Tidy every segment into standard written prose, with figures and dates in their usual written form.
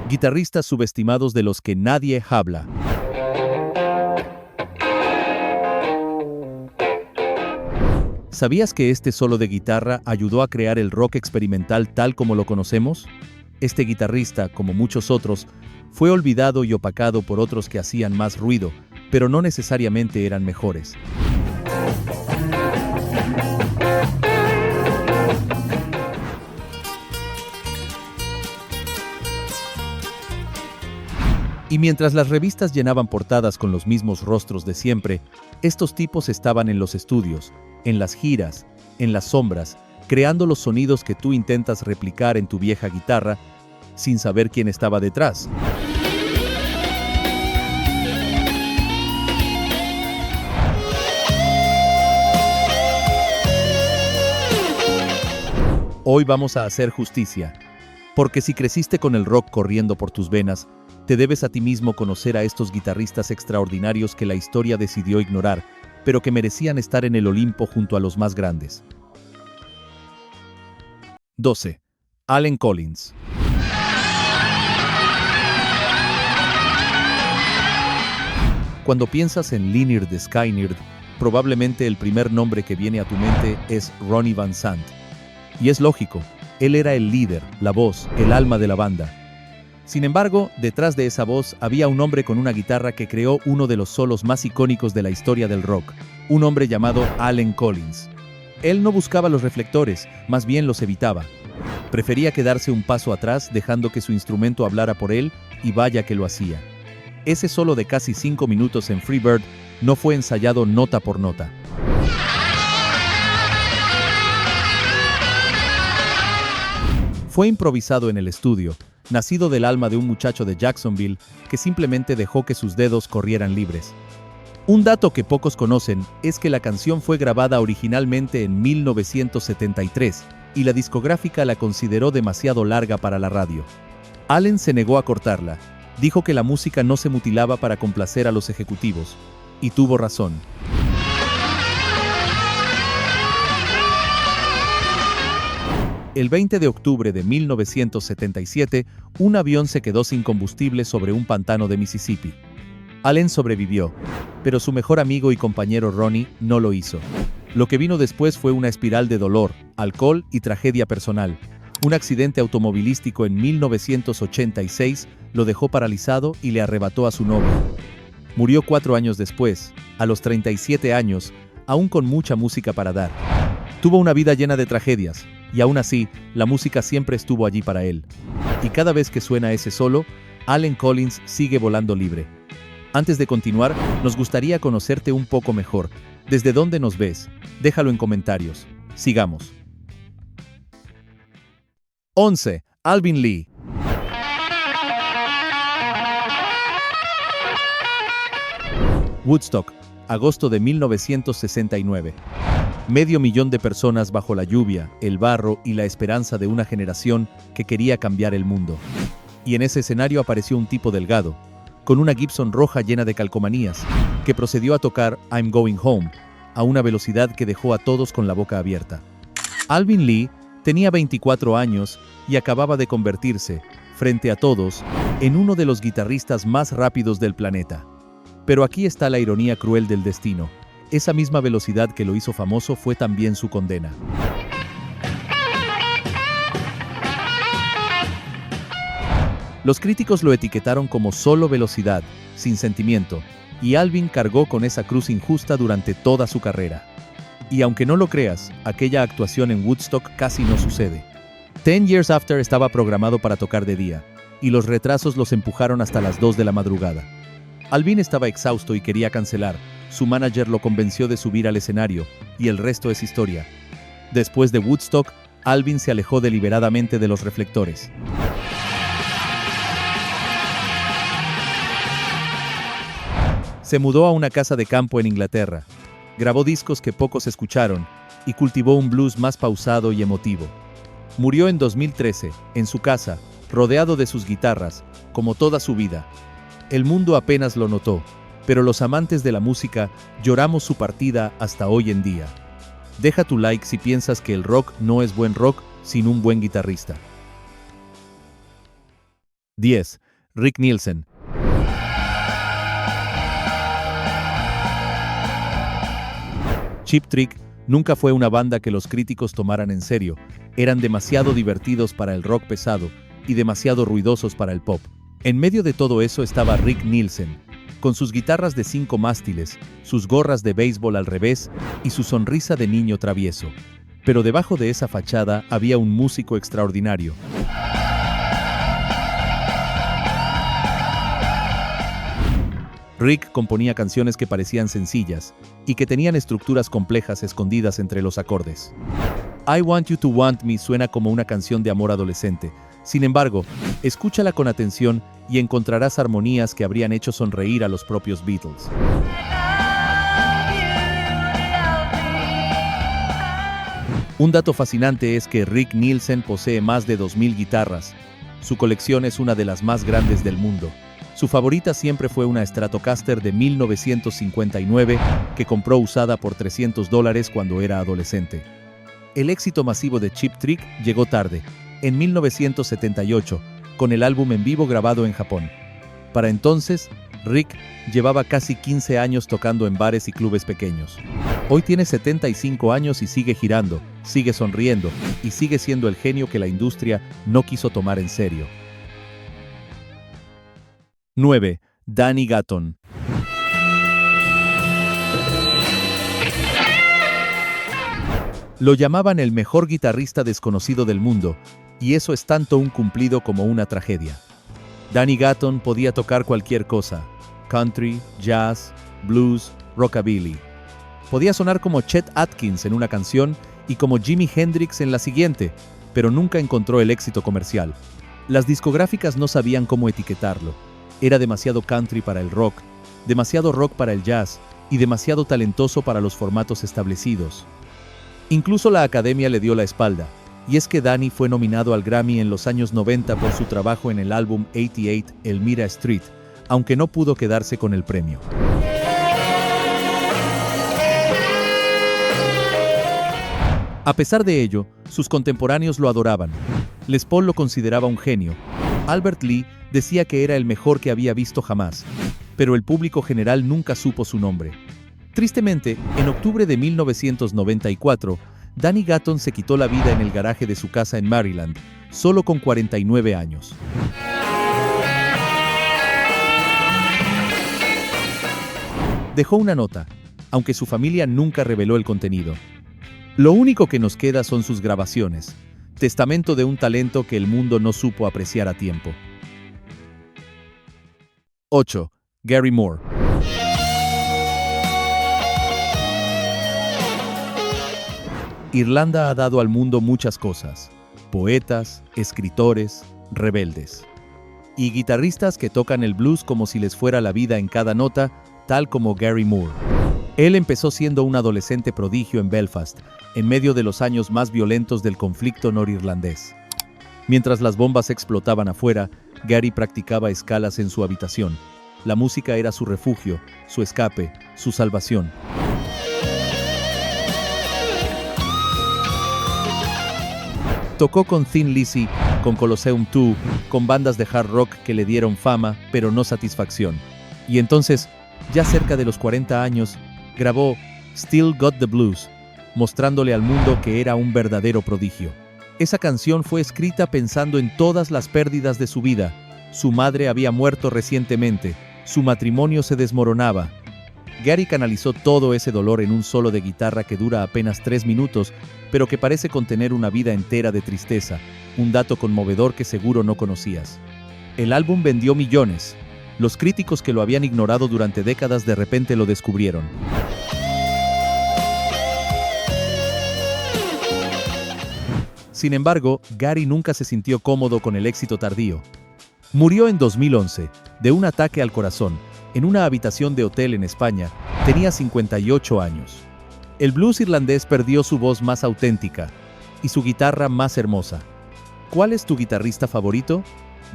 Guitarristas subestimados de los que nadie habla. ¿Sabías que este solo de guitarra ayudó a crear el rock experimental tal como lo conocemos? Este guitarrista, como muchos otros, fue olvidado y opacado por otros que hacían más ruido, pero no necesariamente eran mejores. Y mientras las revistas llenaban portadas con los mismos rostros de siempre, estos tipos estaban en los estudios, en las giras, en las sombras, creando los sonidos que tú intentas replicar en tu vieja guitarra, sin saber quién estaba detrás. Hoy vamos a hacer justicia, porque si creciste con el rock corriendo por tus venas, te debes a ti mismo conocer a estos guitarristas extraordinarios que la historia decidió ignorar, pero que merecían estar en el Olimpo junto a los más grandes. 12. Allen Collins. Cuando piensas en Lynyrd Skynyrd, probablemente el primer nombre que viene a tu mente es Ronnie Van Sant. Y es lógico, él era el líder, la voz, el alma de la banda. Sin embargo, detrás de esa voz había un hombre con una guitarra que creó uno de los solos más icónicos de la historia del rock, un hombre llamado Allen Collins. Él no buscaba los reflectores, más bien los evitaba. Prefería quedarse un paso atrás dejando que su instrumento hablara por él, y vaya que lo hacía. Ese solo de casi 5 minutos en Freebird no fue ensayado nota por nota. Fue improvisado en el estudio, nacido del alma de un muchacho de Jacksonville que simplemente dejó que sus dedos corrieran libres. Un dato que pocos conocen es que la canción fue grabada originalmente en 1973 y la discográfica la consideró demasiado larga para la radio. Allen se negó a cortarla, dijo que la música no se mutilaba para complacer a los ejecutivos, y tuvo razón. El 20 de octubre de 1977, un avión se quedó sin combustible sobre un pantano de Mississippi. Allen sobrevivió, pero su mejor amigo y compañero Ronnie no lo hizo. Lo que vino después fue una espiral de dolor, alcohol y tragedia personal. Un accidente automovilístico en 1986 lo dejó paralizado y le arrebató a su novia. Murió 4 años después, a los 37 años, aún con mucha música para dar. Tuvo una vida llena de tragedias, y aún así, la música siempre estuvo allí para él. Y cada vez que suena ese solo, Allen Collins sigue volando libre. Antes de continuar, nos gustaría conocerte un poco mejor. ¿Desde dónde nos ves? Déjalo en comentarios. Sigamos. 11. Alvin Lee. Woodstock, agosto de 1969. 500,000 de personas bajo la lluvia, el barro y la esperanza de una generación que quería cambiar el mundo. Y en ese escenario apareció un tipo delgado, con una Gibson roja llena de calcomanías, que procedió a tocar I'm Going Home, a una velocidad que dejó a todos con la boca abierta. Alvin Lee tenía 24 años y acababa de convertirse, frente a todos, en uno de los guitarristas más rápidos del planeta. Pero aquí está la ironía cruel del destino. Esa misma velocidad que lo hizo famoso fue también su condena. Los críticos lo etiquetaron como solo velocidad, sin sentimiento, y Alvin cargó con esa cruz injusta durante toda su carrera. Y aunque no lo creas, aquella actuación en Woodstock casi no sucede. 10 Years After estaba programado para tocar de día, y los retrasos los empujaron hasta las 2 de la madrugada. Alvin estaba exhausto y quería cancelar. Su manager lo convenció de subir al escenario, y el resto es historia. Después de Woodstock, Alvin se alejó deliberadamente de los reflectores. Se mudó a una casa de campo en Inglaterra, grabó discos que pocos escucharon, y cultivó un blues más pausado y emotivo. Murió en 2013, en su casa, rodeado de sus guitarras, como toda su vida. El mundo apenas lo notó, pero los amantes de la música lloramos su partida hasta hoy en día. Deja tu like si piensas que el rock no es buen rock sin un buen guitarrista. 10. Rick Nielsen. Cheap Trick nunca fue una banda que los críticos tomaran en serio. Eran demasiado divertidos para el rock pesado y demasiado ruidosos para el pop. En medio de todo eso estaba Rick Nielsen, con sus guitarras de 5 mástiles, sus gorras de béisbol al revés y su sonrisa de niño travieso. Pero debajo de esa fachada había un músico extraordinario. Rick componía canciones que parecían sencillas y que tenían estructuras complejas escondidas entre los acordes. I Want You to Want Me suena como una canción de amor adolescente. Sin embargo, escúchala con atención y encontrarás armonías que habrían hecho sonreír a los propios Beatles. Un dato fascinante es que Rick Nielsen posee más de 2.000 guitarras. Su colección es una de las más grandes del mundo. Su favorita siempre fue una Stratocaster de 1959 que compró usada por $300 cuando era adolescente. El éxito masivo de Cheap Trick llegó tarde, en 1978, con el álbum en vivo grabado en Japón. Para entonces, Rick llevaba casi 15 años tocando en bares y clubes pequeños. Hoy tiene 75 años y sigue girando, sigue sonriendo y sigue siendo el genio que la industria no quiso tomar en serio. 9. Danny Gatton. Lo llamaban el mejor guitarrista desconocido del mundo, y eso es tanto un cumplido como una tragedia. Danny Gatton podía tocar cualquier cosa: country, jazz, blues, rockabilly. Podía sonar como Chet Atkins en una canción y como Jimi Hendrix en la siguiente, pero nunca encontró el éxito comercial. Las discográficas no sabían cómo etiquetarlo. Era demasiado country para el rock, demasiado rock para el jazz y demasiado talentoso para los formatos establecidos. Incluso la academia le dio la espalda, y es que Danny fue nominado al Grammy en los años 90 por su trabajo en el álbum 88, Elmira Street, aunque no pudo quedarse con el premio. A pesar de ello, sus contemporáneos lo adoraban. Les Paul lo consideraba un genio. Albert Lee decía que era el mejor que había visto jamás, pero el público general nunca supo su nombre. Tristemente, en octubre de 1994, Danny Gatton se quitó la vida en el garaje de su casa en Maryland, solo con 49 años. Dejó una nota, aunque su familia nunca reveló el contenido. Lo único que nos queda son sus grabaciones, testamento de un talento que el mundo no supo apreciar a tiempo. 8. Gary Moore. Irlanda ha dado al mundo muchas cosas: poetas, escritores, rebeldes. Y guitarristas que tocan el blues como si les fuera la vida en cada nota, tal como Gary Moore. Él empezó siendo un adolescente prodigio en Belfast, en medio de los años más violentos del conflicto norirlandés. Mientras las bombas explotaban afuera, Gary practicaba escalas en su habitación. La música era su refugio, su escape, su salvación. Tocó con Thin Lizzy, con Colosseum 2, con bandas de hard rock que le dieron fama, pero no satisfacción. Y entonces, ya cerca de los 40 años, grabó Still Got the Blues, mostrándole al mundo que era un verdadero prodigio. Esa canción fue escrita pensando en todas las pérdidas de su vida. Su madre había muerto recientemente, su matrimonio se desmoronaba. Gary canalizó todo ese dolor en un solo de guitarra que dura apenas 3 minutos, pero que parece contener una vida entera de tristeza, un dato conmovedor que seguro no conocías. El álbum vendió millones. Los críticos que lo habían ignorado durante décadas de repente lo descubrieron. Sin embargo, Gary nunca se sintió cómodo con el éxito tardío. Murió en 2011, de un ataque al corazón, en una habitación de hotel en España. Tenía 58 años. El blues irlandés perdió su voz más auténtica y su guitarra más hermosa. ¿Cuál es tu guitarrista favorito?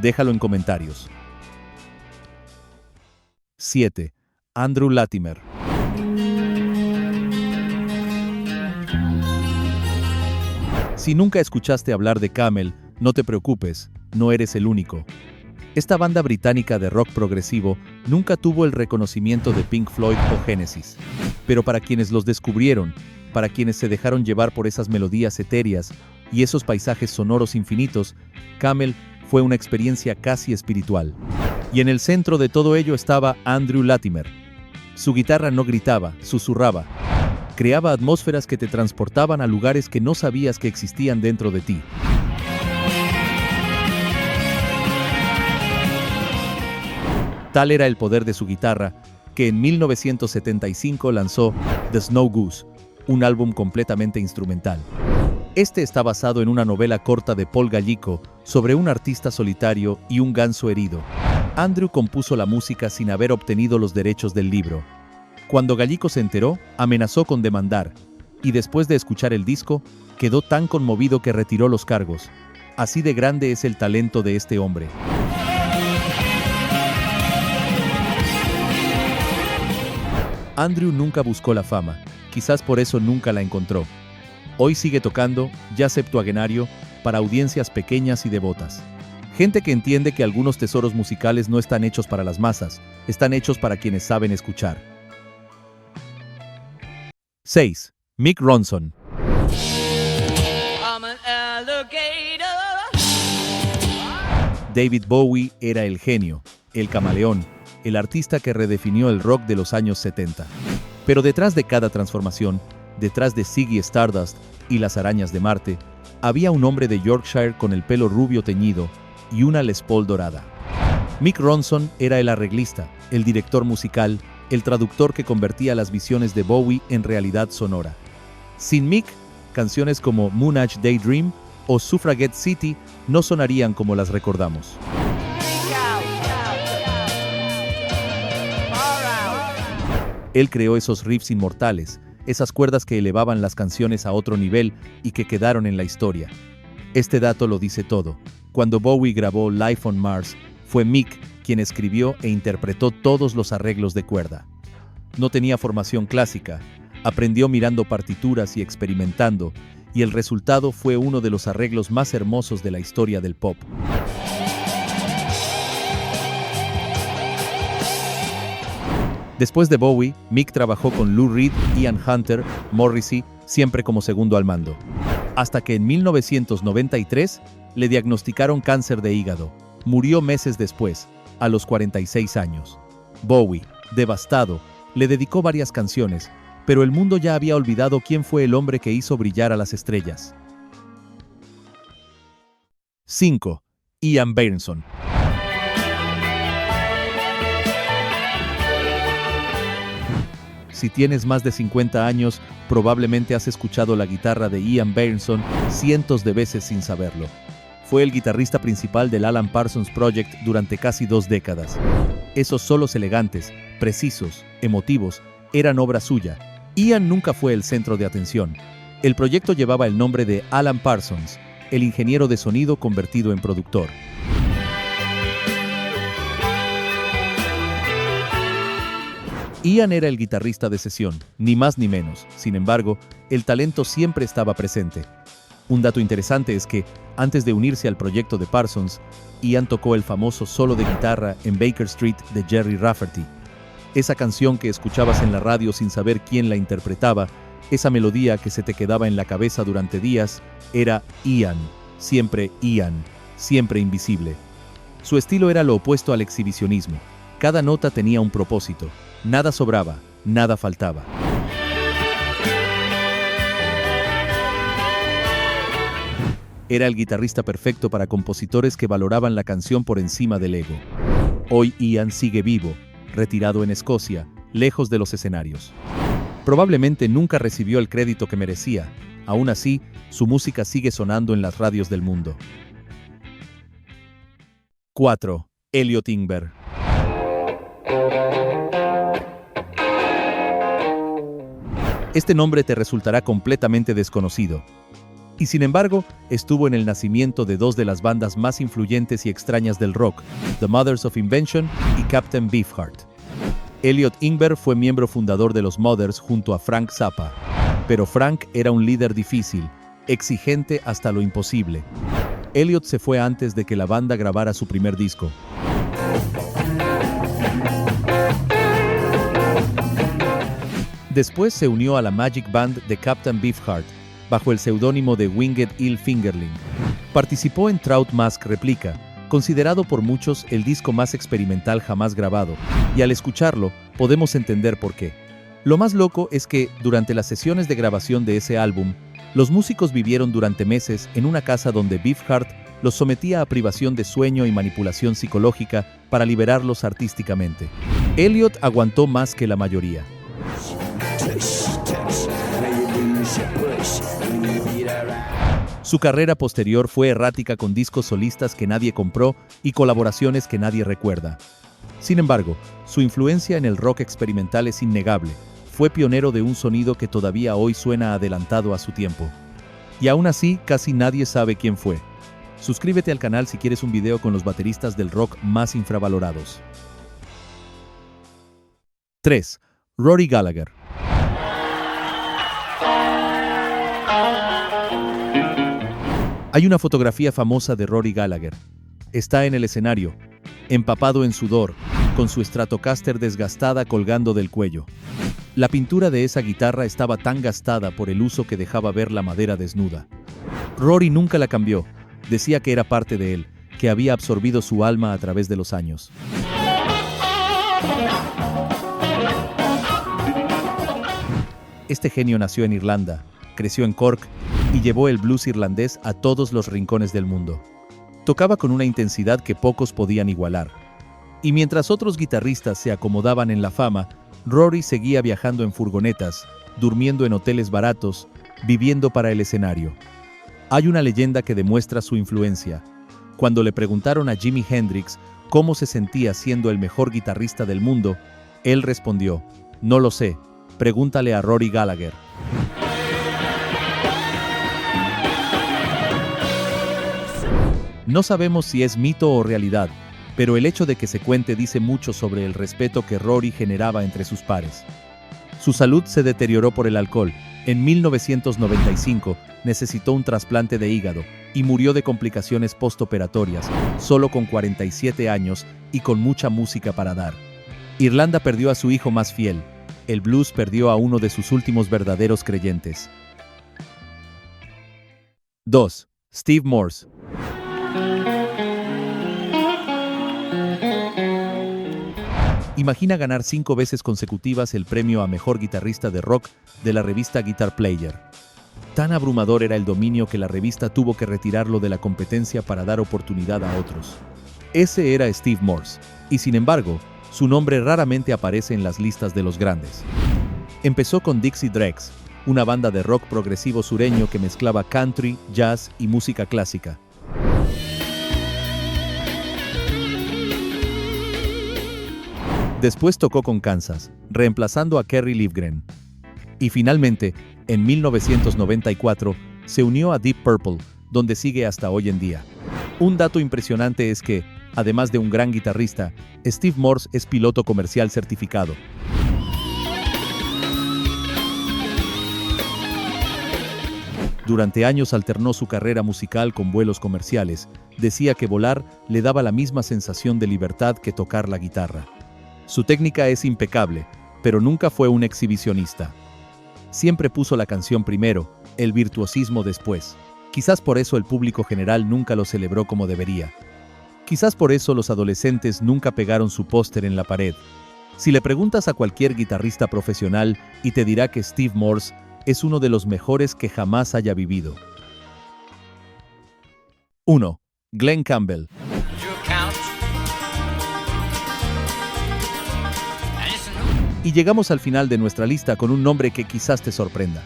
Déjalo en comentarios. 7. Andrew Latimer. Si nunca escuchaste hablar de Camel, no te preocupes, no eres el único. Esta banda británica de rock progresivo nunca tuvo el reconocimiento de Pink Floyd o Genesis, pero para quienes los descubrieron, para quienes se dejaron llevar por esas melodías etéreas y esos paisajes sonoros infinitos, Camel fue una experiencia casi espiritual. Y en el centro de todo ello estaba Andrew Latimer. Su guitarra no gritaba, susurraba. Creaba atmósferas que te transportaban a lugares que no sabías que existían dentro de ti. Tal era el poder de su guitarra, que en 1975 lanzó The Snow Goose, un álbum completamente instrumental. Este está basado en una novela corta de Paul Gallico sobre un artista solitario y un ganso herido. Andrew compuso la música sin haber obtenido los derechos del libro. Cuando Gallico se enteró, amenazó con demandar, y después de escuchar el disco, quedó tan conmovido que retiró los cargos. Así de grande es el talento de este hombre. Andrew nunca buscó la fama, quizás por eso nunca la encontró. Hoy sigue tocando, ya septuagenario, para audiencias pequeñas y devotas. Gente que entiende que algunos tesoros musicales no están hechos para las masas, están hechos para quienes saben escuchar. 6. Mick Ronson. David Bowie era el genio, el camaleón, el artista que redefinió el rock de los años 70. Pero detrás de cada transformación, detrás de Ziggy Stardust y las arañas de Marte, había un hombre de Yorkshire con el pelo rubio teñido y una Les Paul dorada. Mick Ronson era el arreglista, el director musical, el traductor que convertía las visiones de Bowie en realidad sonora. Sin Mick, canciones como Moonage Daydream o Suffragette City no sonarían como las recordamos. Él creó esos riffs inmortales, esas cuerdas que elevaban las canciones a otro nivel y que quedaron en la historia. Este dato lo dice todo. Cuando Bowie grabó Life on Mars, fue Mick quien escribió e interpretó todos los arreglos de cuerda. No tenía formación clásica, aprendió mirando partituras y experimentando, y el resultado fue uno de los arreglos más hermosos de la historia del pop. Después de Bowie, Mick trabajó con Lou Reed, Ian Hunter, Morrissey, siempre como segundo al mando. Hasta que en 1993 le diagnosticaron cáncer de hígado. Murió meses después, a los 46 años. Bowie, devastado, le dedicó varias canciones, pero el mundo ya había olvidado quién fue el hombre que hizo brillar a las estrellas. 5. Ian Berenson. Si tienes más de 50 años, probablemente has escuchado la guitarra de Ian Berenson cientos de veces sin saberlo. Fue el guitarrista principal del Alan Parsons Project durante casi 2 décadas. Esos solos elegantes, precisos, emotivos, eran obra suya. Ian nunca fue el centro de atención. El proyecto llevaba el nombre de Alan Parsons, el ingeniero de sonido convertido en productor. Ian era el guitarrista de sesión, ni más ni menos. Sin embargo, el talento siempre estaba presente. Un dato interesante es que, antes de unirse al proyecto de Parsons, Ian tocó el famoso solo de guitarra en Baker Street de Gerry Rafferty. Esa canción que escuchabas en la radio sin saber quién la interpretaba, esa melodía que se te quedaba en la cabeza durante días, era Ian, siempre invisible. Su estilo era lo opuesto al exhibicionismo. Cada nota tenía un propósito. Nada sobraba, nada faltaba. Era el guitarrista perfecto para compositores que valoraban la canción por encima del ego. Hoy Ian sigue vivo, retirado en Escocia, lejos de los escenarios. Probablemente nunca recibió el crédito que merecía. Aún así, su música sigue sonando en las radios del mundo. 4. Elliot Ingber. Este nombre te resultará completamente desconocido. Y sin embargo, estuvo en el nacimiento de 2 de las bandas más influyentes y extrañas del rock, The Mothers of Invention y Captain Beefheart. Elliot Ingber fue miembro fundador de los Mothers junto a Frank Zappa. Pero Frank era un líder difícil, exigente hasta lo imposible. Elliot se fue antes de que la banda grabara su primer disco. Después se unió a la Magic Band de Captain Beefheart, bajo el seudónimo de Winged Eel Fingerling. Participó en Trout Mask Replica, considerado por muchos el disco más experimental jamás grabado, y al escucharlo, podemos entender por qué. Lo más loco es que, durante las sesiones de grabación de ese álbum, los músicos vivieron durante meses en una casa donde Beefheart los sometía a privación de sueño y manipulación psicológica para liberarlos artísticamente. Elliott aguantó más que la mayoría. Su carrera posterior fue errática con discos solistas que nadie compró y colaboraciones que nadie recuerda. Sin embargo, su influencia en el rock experimental es innegable. Fue pionero de un sonido que todavía hoy suena adelantado a su tiempo. Y aún así, casi nadie sabe quién fue. Suscríbete al canal si quieres un video con los bateristas del rock más infravalorados. 3. Rory Gallagher. Hay una fotografía famosa de Rory Gallagher. Está en el escenario, empapado en sudor, con su Stratocaster desgastada colgando del cuello. La pintura de esa guitarra estaba tan gastada por el uso que dejaba ver la madera desnuda. Rory nunca la cambió, decía que era parte de él, que había absorbido su alma a través de los años. Este genio nació en Irlanda, creció en Cork y llevó el blues irlandés a todos los rincones del mundo. Tocaba con una intensidad que pocos podían igualar. Y mientras otros guitarristas se acomodaban en la fama, Rory seguía viajando en furgonetas, durmiendo en hoteles baratos, viviendo para el escenario. Hay una leyenda que demuestra su influencia. Cuando le preguntaron a Jimi Hendrix cómo se sentía siendo el mejor guitarrista del mundo, él respondió: "No lo sé, pregúntale a Rory Gallagher". No sabemos si es mito o realidad, pero el hecho de que se cuente dice mucho sobre el respeto que Rory generaba entre sus pares. Su salud se deterioró por el alcohol. En 1995 necesitó un trasplante de hígado y murió de complicaciones postoperatorias, solo con 47 años y con mucha música para dar. Irlanda perdió a su hijo más fiel. El blues perdió a uno de sus últimos verdaderos creyentes. 2. Steve Morse. Imagina ganar 5 veces consecutivas el premio a mejor guitarrista de rock de la revista Guitar Player. Tan abrumador era el dominio que la revista tuvo que retirarlo de la competencia para dar oportunidad a otros. Ese era Steve Morse, y sin embargo, su nombre raramente aparece en las listas de los grandes. Empezó con Dixie Dregs, una banda de rock progresivo sureño que mezclaba country, jazz y música clásica. Después tocó con Kansas, reemplazando a Kerry Livgren. Y finalmente, en 1994, se unió a Deep Purple, donde sigue hasta hoy en día. Un dato impresionante es que, además de un gran guitarrista, Steve Morse es piloto comercial certificado. Durante años alternó su carrera musical con vuelos comerciales. Decía que volar le daba la misma sensación de libertad que tocar la guitarra. Su técnica es impecable, pero nunca fue un exhibicionista. Siempre puso la canción primero, el virtuosismo después. Quizás por eso el público general nunca lo celebró como debería. Quizás por eso los adolescentes nunca pegaron su póster en la pared. Si le preguntas a cualquier guitarrista profesional y te dirá que Steve Morse es uno de los mejores que jamás haya vivido. 1. Glen Campbell. Y llegamos al final de nuestra lista con un nombre que quizás te sorprenda.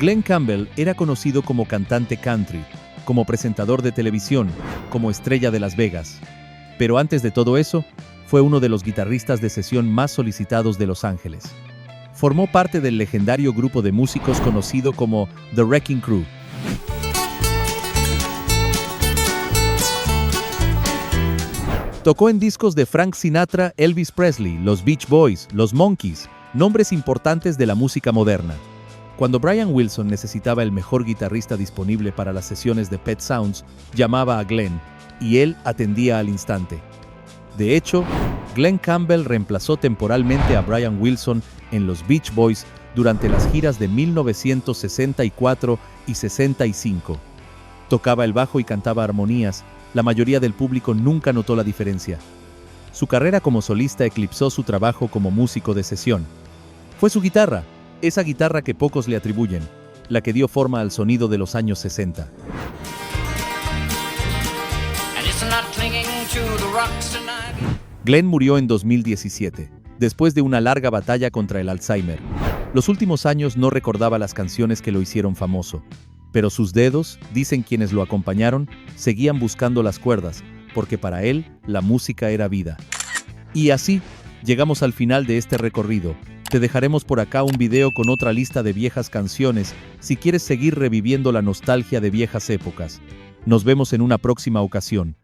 Glen Campbell era conocido como cantante country, como presentador de televisión, como estrella de Las Vegas. Pero antes de todo eso, fue uno de los guitarristas de sesión más solicitados de Los Ángeles. Formó parte del legendario grupo de músicos conocido como The Wrecking Crew. Tocó en discos de Frank Sinatra, Elvis Presley, los Beach Boys, los Monkees, nombres importantes de la música moderna. Cuando Brian Wilson necesitaba el mejor guitarrista disponible para las sesiones de Pet Sounds, llamaba a Glen, y él atendía al instante. De hecho, Glen Campbell reemplazó temporalmente a Brian Wilson en los Beach Boys durante las giras de 1964 y 65. Tocaba el bajo y cantaba armonías. La mayoría del público nunca notó la diferencia. Su carrera como solista eclipsó su trabajo como músico de sesión. Fue su guitarra, esa guitarra que pocos le atribuyen, la que dio forma al sonido de los años 60. Glen murió en 2017, después de una larga batalla contra el Alzheimer. Los últimos años no recordaba las canciones que lo hicieron famoso, pero sus dedos, dicen quienes lo acompañaron, seguían buscando las cuerdas, porque para él la música era vida. Y así, llegamos al final de este recorrido. Te dejaremos por acá un video con otra lista de viejas canciones, si quieres seguir reviviendo la nostalgia de viejas épocas. Nos vemos en una próxima ocasión.